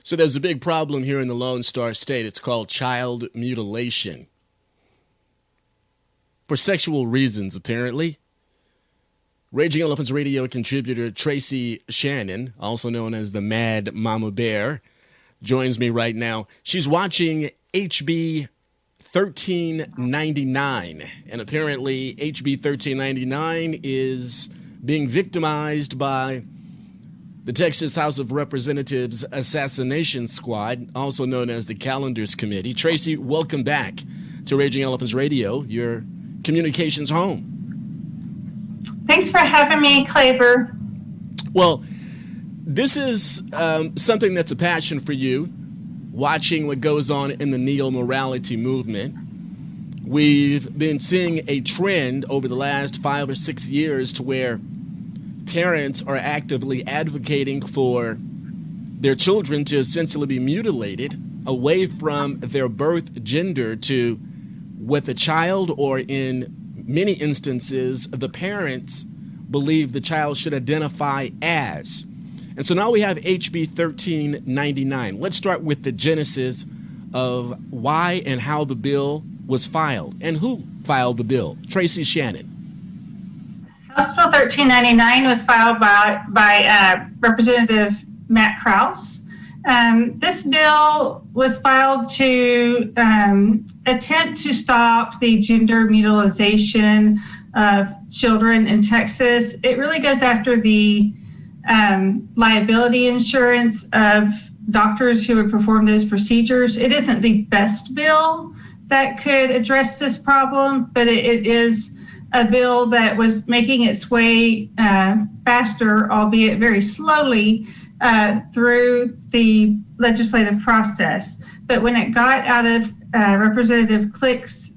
So there's a big problem here in the Lone Star State. It's called child mutilation. For sexual reasons, apparently. Raging Elephants Radio contributor Tracy Shannon, also known as the Mad Mama Bear, joins me right now. She's watching HB 1399, and apparently HB 1399 is being victimized by the Texas House of Representatives Assassination Squad, also known as the Calendars Committee. Tracy, welcome back to Raging Elephants Radio, your communications home. Thanks for having me, Claver. Well, this is something that's a passion for you, watching what goes on in the neo-morality movement. We've been seeing a trend over the last 5 or 6 years to where parents are actively advocating for their children to essentially be mutilated away from their birth gender to what the child, or in many instances, the parents believe the child should identify as. And so now we have HB 1399. Let's start with the genesis of why and how the bill was filed and who filed the bill. Tracy Shannon. House Bill 1399 was filed by Representative Matt Krause. This bill was filed to attempt to stop the gender mutilation of children in Texas. It really goes after the liability insurance of doctors who would perform those procedures. It isn't the best bill that could address this problem, but it is a bill that was making its way faster, albeit very slowly, through the legislative process. But when it got out of Representative Click's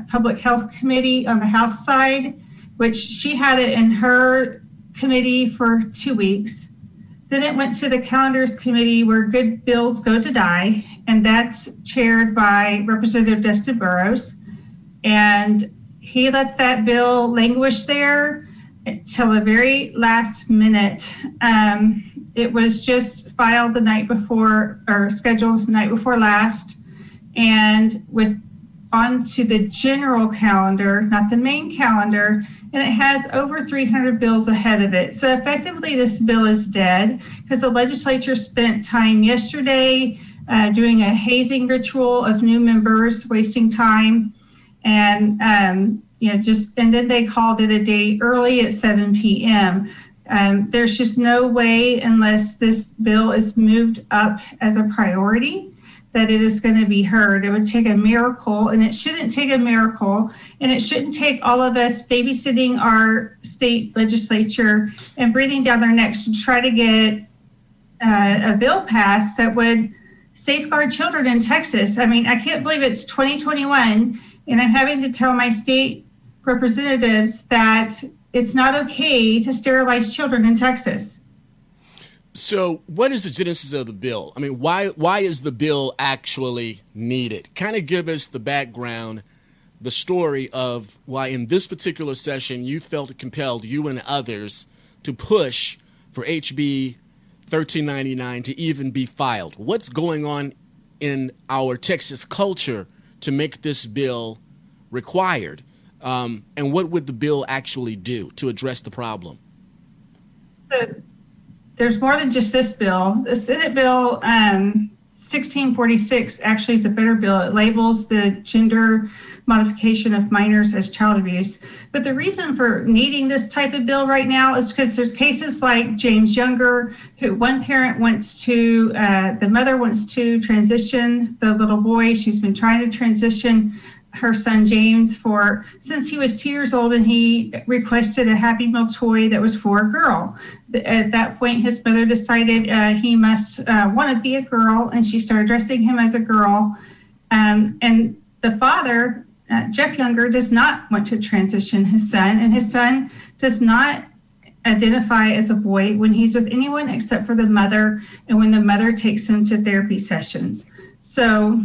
Public Health Committee on the House side, which she had it in her committee for 2 weeks, then it went to the Calendars Committee where good bills go to die, and that's chaired by Representative Dustin Burrows. And he let that bill languish there until the very last minute. It was just filed the night before, or scheduled the night before last, and with onto the general calendar, not the main calendar, and it has over 300 bills ahead of it. So effectively, this bill is dead because the legislature spent time yesterday doing a hazing ritual of new members, wasting time, and and then they called it a day early at 7 p.m. There's just no way, unless this bill is moved up as a priority, that it is going to be heard. It would take a miracle, and it shouldn't take a miracle, and it shouldn't take all of us babysitting our state legislature and breathing down their necks to try to get a bill passed that would safeguard children in Texas. I mean, I can't believe it's 2021, and I'm having to tell my state representatives that it's not okay to sterilize children in Texas. So what is the genesis of the bill? I mean, why is the bill actually needed? Kind of give us the background, the story of why in this particular session you felt compelled, you and others, to push for HB 1399 to even be filed. What's going on in our Texas culture to make this bill required? And what would the bill actually do to address the problem? So there's more than just this bill. The Senate bill 1646 actually is a better bill. It labels the gender modification of minors as child abuse. But the reason for needing this type of bill right now is because there's cases like James Younger, who one parent wants to, the mother wants to transition the little boy. She's been trying to transition her son James since he was 2 years old, and he requested a Happy Meal toy that was for a girl. At that point, his mother decided he must want to be a girl, and she started dressing him as a girl. And the father, Jeff Younger, does not want to transition his son, and his son does not identify as a boy when he's with anyone except for the mother, and when the mother takes him to therapy sessions. So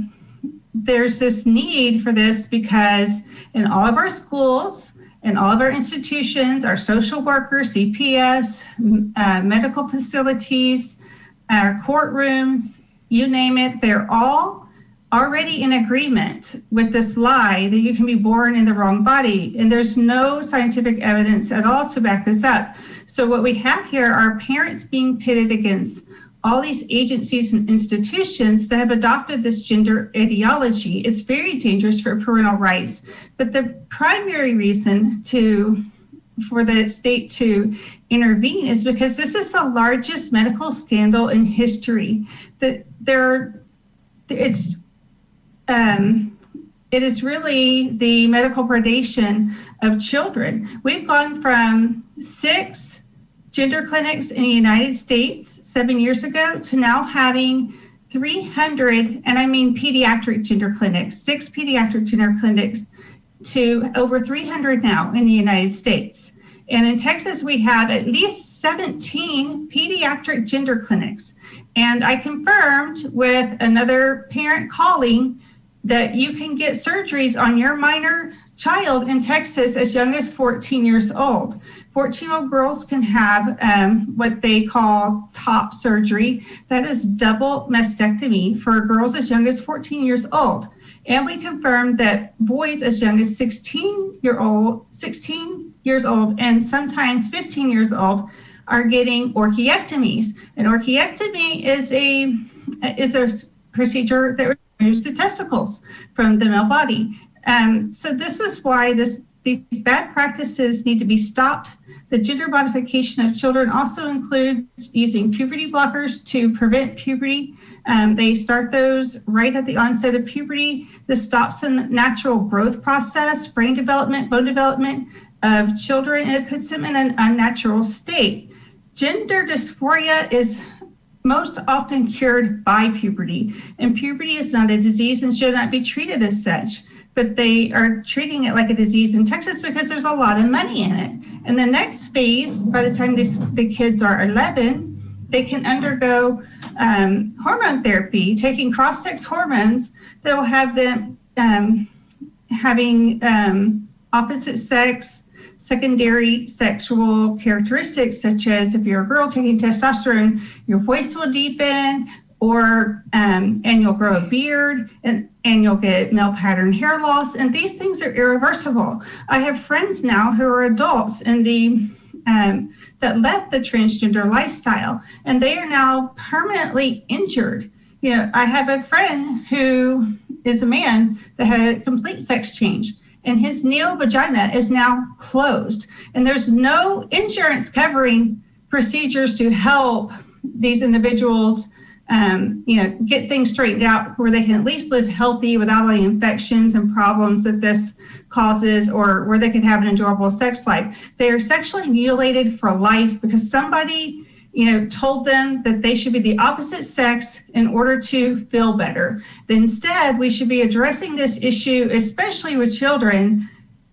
there's this need for this because in all of our schools, in all of our institutions, our social workers, CPS, medical facilities, our courtrooms, you name it, they're all already in agreement with this lie that you can be born in the wrong body. And there's no scientific evidence at all to back this up. So what we have here are parents being pitted against all these agencies and institutions that have adopted this gender ideology. It's very dangerous for parental rights. But the primary reason for the state to intervene is because this is the largest medical scandal in history. It is really the medical predation of children. We've gone from 6 gender clinics in the United States 7 years ago to now having 300, and I mean pediatric gender clinics, 6 pediatric gender clinics to over 300 now in the United States. And in Texas, we have at least 17 pediatric gender clinics. And I confirmed with another parent calling that you can get surgeries on your minor child in Texas as young as 14 years old. 14-year-old girls can have what they call top surgery. That is double mastectomy for girls as young as 14 years old. And we confirmed that boys as young as 16 years old, and sometimes 15 years old are getting orchiectomies. An orchiectomy is a procedure that removes the testicles from the male body. So this is why these bad practices need to be stopped. The gender modification of children also includes using puberty blockers to prevent puberty. They start those right at the onset of puberty. This stops the natural growth process, brain development, bone development of children, and it puts them in an unnatural state. Gender dysphoria is most often cured by puberty, and puberty is not a disease and should not be treated as such. But they are treating it like a disease in Texas because there's a lot of money in it. And the next phase, by the time the kids are 11, they can undergo hormone therapy, taking cross-sex hormones that will have them having opposite sex, secondary sexual characteristics, such as if you're a girl taking testosterone, your voice will deepen, or and you'll grow a beard, and you'll get male pattern hair loss, and these things are irreversible. I have friends now who are adults in that left the transgender lifestyle, and they are now permanently injured. You know, I have a friend who is a man that had a complete sex change, and his neo-vagina is now closed, and there's no insurance covering procedures to help these individuals get things straightened out where they can at least live healthy without all the infections and problems that this causes, or where they could have an enjoyable sex life. They are sexually mutilated for life because somebody, told them that they should be the opposite sex in order to feel better. But instead, we should be addressing this issue, especially with children,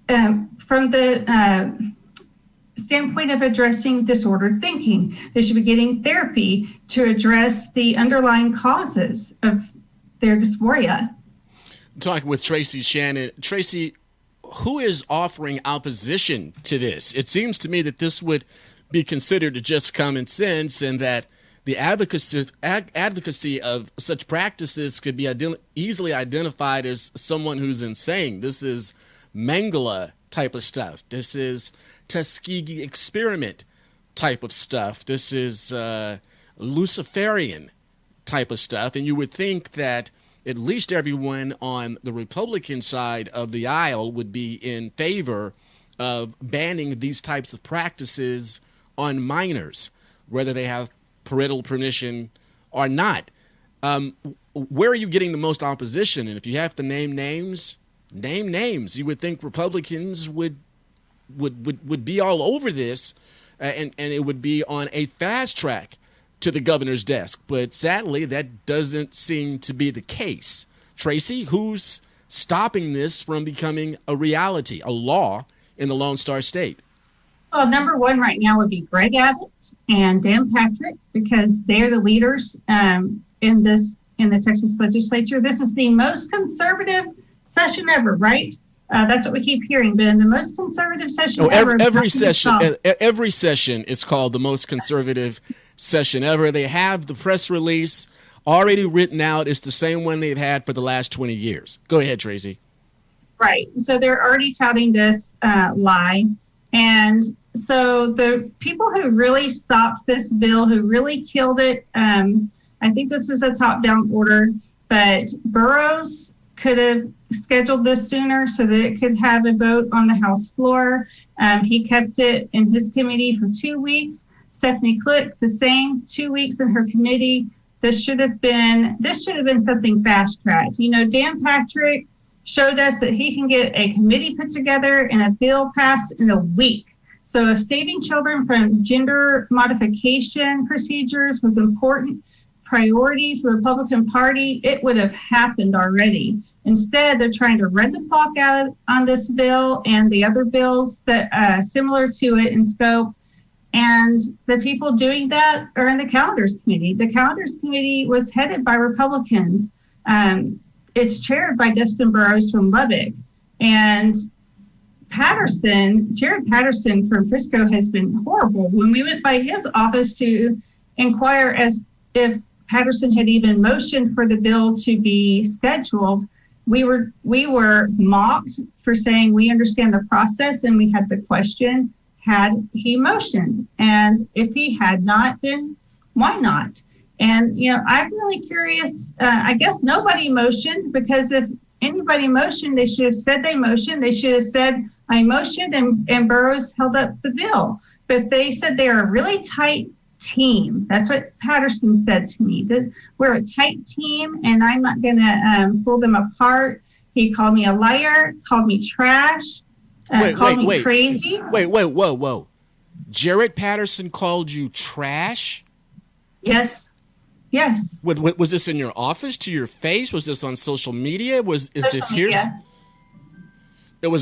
from the standpoint of addressing disordered thinking. They should be getting therapy to address the underlying causes of their dysphoria. Talking with Tracy Shannon. Tracy, who is offering opposition to this? It seems to me that this would be considered just common sense, and that the advocacy of such practices could be easily identified as someone who's insane. This is Mengele type of stuff. This is Tuskegee experiment type of stuff. This is Luciferian type of stuff. And you would think that at least everyone on the Republican side of the aisle would be in favor of banning these types of practices on minors, whether they have parental permission or not. Where are you getting the most opposition? And if you have to name names, name names. You would think Republicans would be all over this, and it would be on a fast track to the governor's desk. But sadly, that doesn't seem to be the case. Tracy, who's stopping this from becoming a reality, a law in the Lone Star State? Well, number one right now would be Greg Abbott and Dan Patrick, because they're the leaders in the Texas legislature. This is the most conservative session ever, right? That's what we keep hearing. But in the most conservative session ever, every session is called the most conservative session ever. They have the press release already written out. It's the same one they've had for the last 20 years. Go ahead, Tracy. Right. So they're already touting this lie. And so the people who really stopped this bill, who really killed it, I think this is a top-down order, but Burrows could have scheduled this sooner so that it could have a vote on the House floor. He kept it in his committee for 2 weeks. Stephanie Click, the same, 2 weeks in her committee. This should have been something fast-tracked. You know, Dan Patrick showed us that he can get a committee put together and a bill passed in a week. So if saving children from gender modification procedures was important priority for the Republican Party, it would have happened already. Instead, they're trying to run the clock out on this bill and the other bills that similar to it in scope. And the people doing that are in the Calendars Committee. The Calendars Committee was headed by Republicans. It's chaired by Dustin Burrows from Lubbock. And Jared Patterson from Frisco has been horrible. When we went by his office to inquire as if Patterson had even motioned for the bill to be scheduled, we were mocked for saying we understand the process, and we had the question, had he motioned? And if he had not, then why not? And, you know, I'm really curious. I guess nobody motioned, because if anybody motioned, they should have said they motioned. They should have said, I motioned, and Burrows held up the bill. But they said they are a really tight team. That's what Patterson said to me, that we're a tight team and I'm not going to pull them apart. He called me a liar, called me trash, called me crazy. Whoa. Jared Patterson called you trash? Yes. Was this in your office, to your face? Was this on social media? It was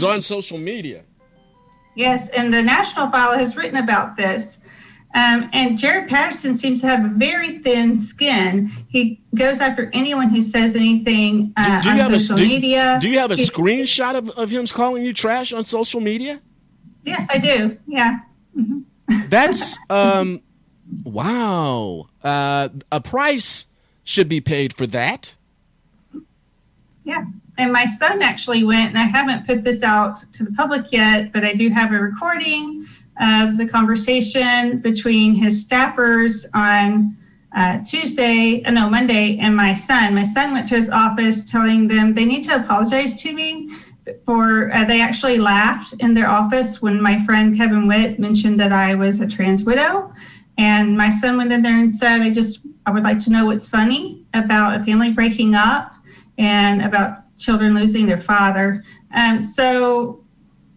on social media. Yes, and the National File has written about this. And Jared Patterson seems to have a very thin skin. He goes after anyone who says anything on social media. Do you have a screenshot of him calling you trash on social media? Yes, I do. Yeah. Mm-hmm. That's, wow. A price should be paid for that. Yeah. And my son actually went, and I haven't put this out to the public yet, but I do have a recording of the conversation between his staffers on Monday, and my son. My son went to his office telling them they need to apologize to me for, they actually laughed in their office when my friend Kevin Witt mentioned that I was a trans widow. And my son went in there and said, I would like to know what's funny about a family breaking up and about children losing their father. So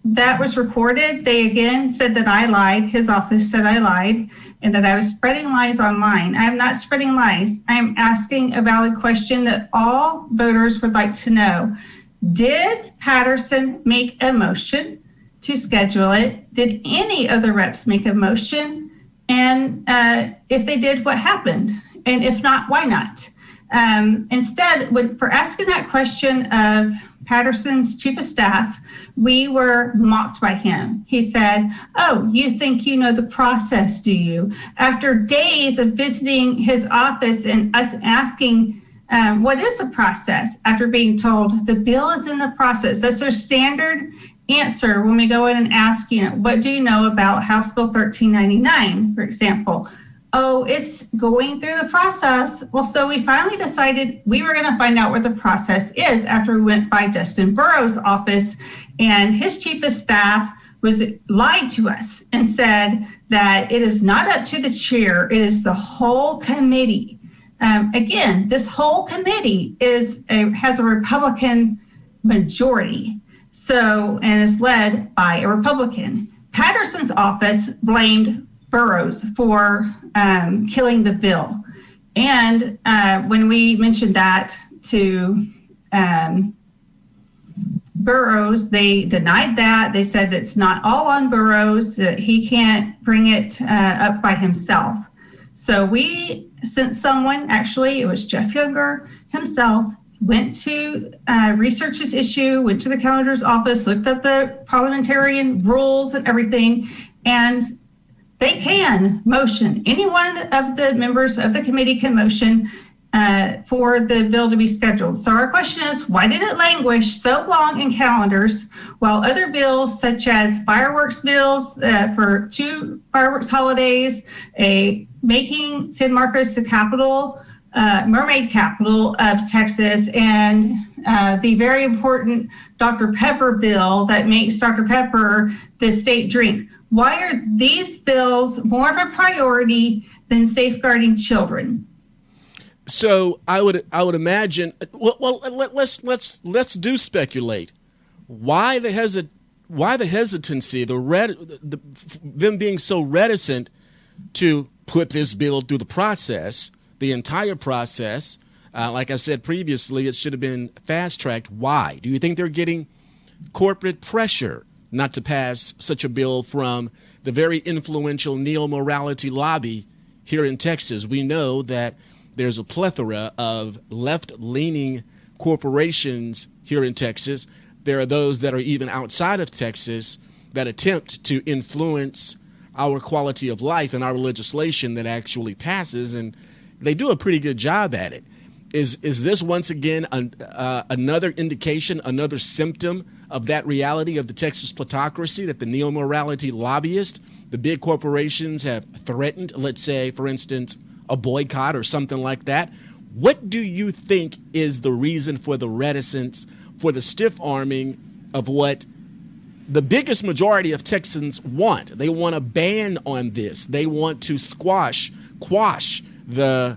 that was recorded. They again said that I lied. His office said I lied and that I was spreading lies online. I am not spreading lies. I am asking a valid question that all voters would like to know. Did Patterson make a motion to schedule it? Did any of the reps make a motion? And if they did, what happened? And if not, why not? Instead, for asking that question of Patterson's chief of staff, we were mocked by him. He said, "Oh, you think you know the process, do you?" After days of visiting his office and us asking, what is the process? After being told the bill is in the process. That's their standard answer when we go in and ask, what do you know about House Bill 1399, for example? Oh, it's going through the process. Well, so we finally decided we were going to find out what the process is after we went by Dustin Burrows' office, and his chief of staff lied to us and said that it is not up to the chair, it is the whole committee. Again, this whole committee has a Republican majority, and is led by a Republican. Patterson's office blamed Burrows for killing the bill. And when we mentioned that to Burrows, they denied that. They said it's not all on Burrows, that he can't bring it up by himself. So we sent someone, actually, it was Jeff Younger himself, went to research this issue, went to the calendar's office, looked up the parliamentarian rules and everything, and they can motion. Any one of the members of the committee can motion for the bill to be scheduled. So our question is, why did it languish so long in calendars while other bills such as fireworks bills for 2 fireworks holidays, making San Marcos the capital, mermaid capital of Texas, and the very important Dr. Pepper bill that makes Dr. Pepper the state drink. Why are these bills more of a priority than safeguarding children? So I would imagine. Well, let's do speculate. Why the hesitancy? Them being so reticent to put this bill through the process, the entire process. Like I said previously, it should have been fast-tracked. Why? Do you think they're getting corporate pressure not to pass such a bill from the very influential neo-morality lobby here in Texas? We know that there's a plethora of left-leaning corporations here in Texas. There are those that are even outside of Texas that attempt to influence our quality of life and our legislation that actually passes, and they do a pretty good job at it. Is this once again another indication, another symptom of that reality of the Texas plutocracy that the neo-morality lobbyists, the big corporations have threatened, let's say, for instance, a boycott or something like that? What do you think is the reason for the reticence, for the stiff arming of what the biggest majority of Texans want? They want a ban on this. They want to quash the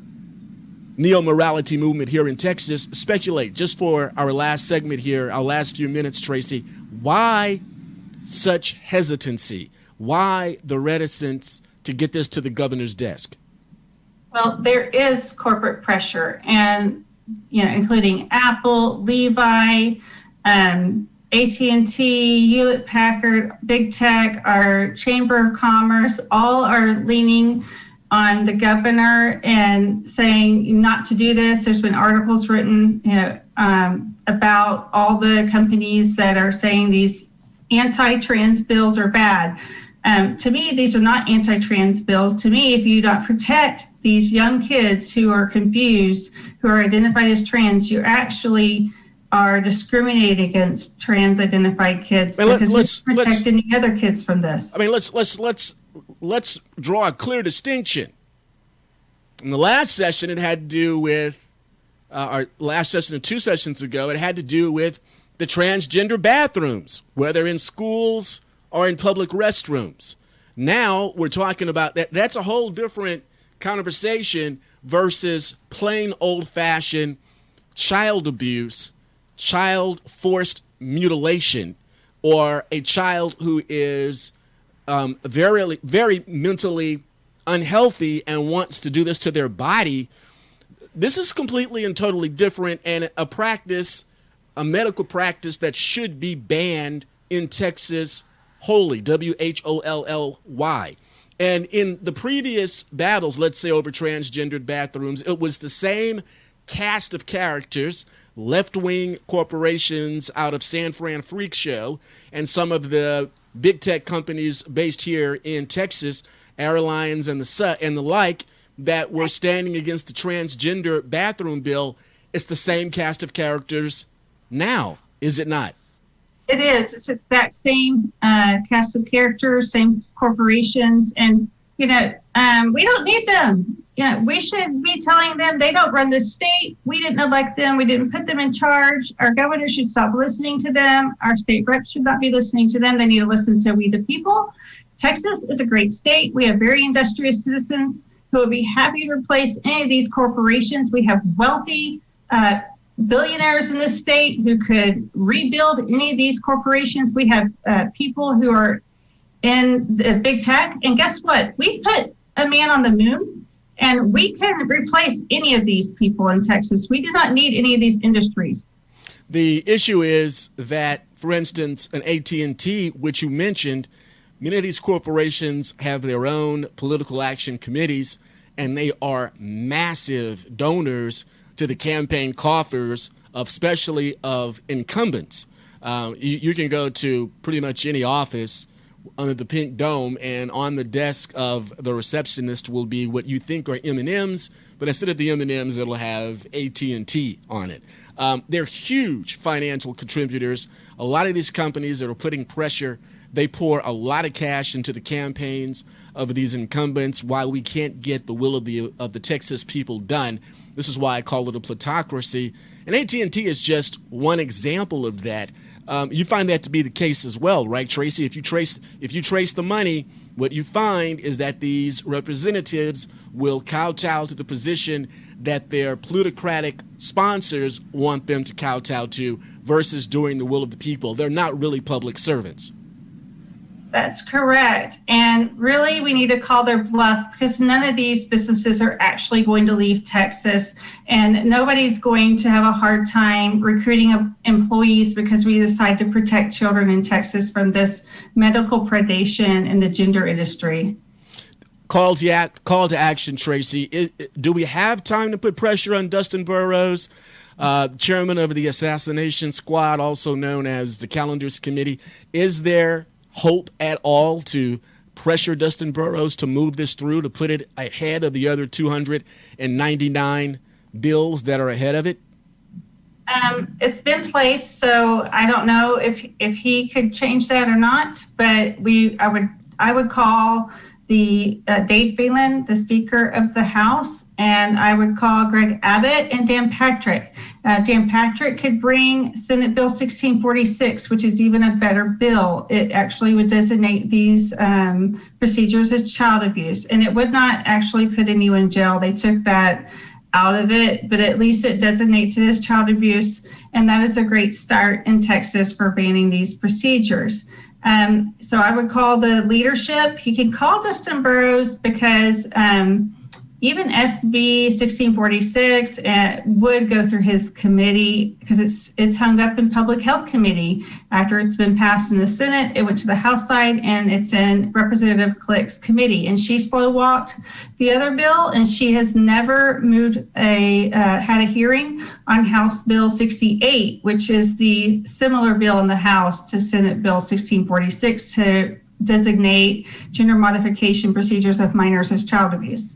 neo-morality movement here in Texas. Speculate, just for our last segment here, our last few minutes, Tracy, why such hesitancy? Why the reticence to get this to the governor's desk? Well, there is corporate pressure, and including Apple, Levi, AT&T, Hewlett Packard, Big Tech, our Chamber of Commerce, all are leaning on the governor and saying not to do this. There's been articles written, about all the companies that are saying these anti-trans bills are bad. To me, these are not anti-trans bills. To me, if you don't protect these young kids who are confused, who are identified as trans, you actually are discriminating against trans-identified kids, because we protect any other kids from this. I mean, let's draw a clear distinction. In the last session, it had to do with our last session of 2 sessions ago. It had to do with the transgender bathrooms, whether in schools or in public restrooms. Now we're talking about that. That's a whole different conversation versus plain old-fashioned child abuse, child forced mutilation, or a child who is very, very mentally unhealthy and wants to do this to their body. This is completely and totally different, and a practice, a medical practice that should be banned in Texas wholly, WHOLLY. And in the previous battles, let's say over transgendered bathrooms, it was the same cast of characters, left-wing corporations out of San Fran Freak Show, and some of the big tech companies based here in Texas, airlines and the like, that were standing against the transgender bathroom bill. It's the same cast of characters now, is it not? It is. It's that same cast of characters, same corporations, and we don't need them. We should be telling them they don't run this state. We didn't elect them. We didn't put them in charge. Our governor should stop listening to them. Our state reps should not be listening to them. They need to listen to we the people. Texas is a great state. We have very industrious citizens who would be happy to replace any of these corporations. We have wealthy billionaires in this state who could rebuild any of these corporations. We have people who are in the big tech. And guess what? We put a man on the moon, and we can replace any of these people in Texas. We do not need any of these industries. The issue is that, for instance, an AT&T, which you mentioned, many of these corporations have their own political action committees, and they are massive donors to the campaign coffers, especially of incumbents. You can go to pretty much any office under the pink dome, and on the desk of the receptionist will be what you think are M&Ms, but instead of the M&Ms, it'll have AT&T on it. They're huge financial contributors. A lot of these companies that are putting pressure, they pour a lot of cash into the campaigns of these incumbents while we can't get the will of the Texas people done. This is why I call it a plutocracy. And AT&T is just one example of that. You find that to be the case as well, right, Tracy? If you trace the money, what you find is that these representatives will kowtow to the position that their plutocratic sponsors want them to kowtow to versus doing the will of the people. They're not really public servants. That's correct. And really, we need to call their bluff, because none of these businesses are actually going to leave Texas, and nobody's going to have a hard time recruiting employees because we decide to protect children in Texas from this medical predation in the gender industry. Call to action, Tracy. Do we have time to put pressure on Dustin Burrows, chairman of the Assassination Squad, also known as the Calendars Committee? Is there hope at all to pressure Dustin Burrows to move this through, to put it ahead of the other 299 bills that are ahead of it? It's been placed, so I don't know if he could change that or not. But I would call the Dave Phelan, the Speaker of the House, and I would call Greg Abbott and Dan Patrick. Dan Patrick could bring Senate Bill 1646, which is even a better bill. It actually would designate these procedures as child abuse, and it would not actually put anyone in jail. They took that out of it, but at least it designates it as child abuse, and that is a great start in Texas for banning these procedures. So I would call the leadership. You can call Dustin Burrows, because even SB 1646 would go through his committee, because it's hung up in Public Health Committee. After it's been passed in the Senate, it went to the House side, and it's in Representative Click's committee. And she slow walked the other bill, and she has never had a hearing on House Bill 68, which is the similar bill in the House to Senate Bill 1646 to designate gender modification procedures of minors as child abuse.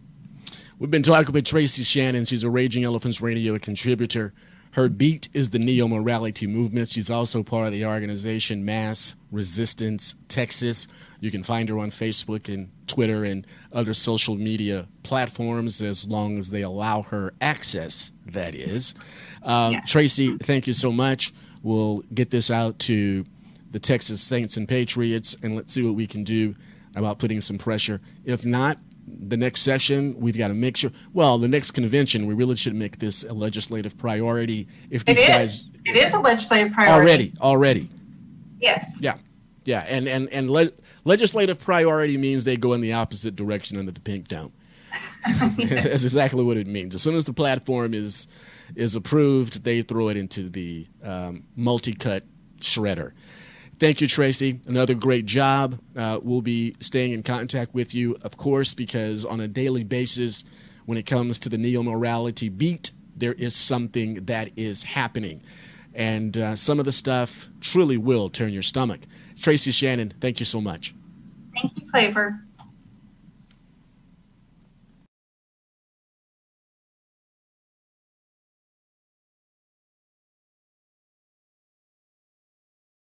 We've been talking with Tracy Shannon. She's a Raging Elephants Radio contributor. Her beat is the neo-morality movement. She's also part of the organization Mass Resistance Texas. You can find her on Facebook and Twitter and other social media platforms, as long as they allow her access, that is. Tracy, thank you so much. We'll get this out to the Texas Saints and Patriots, and let's see what we can do about putting some pressure. If not, the next session, we've got to make sure. Well, the next convention, we really should make this a legislative priority. If these guys, it is a legislative priority already. Yes. Yeah, and legislative priority means they go in the opposite direction under the pink dome. That's exactly what it means. As soon as the platform is approved, they throw it into the multi-cut shredder. Thank you, Tracy. Another great job. We'll be staying in contact with you, of course, because on a daily basis, when it comes to the neo-morality beat, there is something that is happening. And some of the stuff truly will turn your stomach. Tracy Shannon, thank you so much. Thank you, Flavor.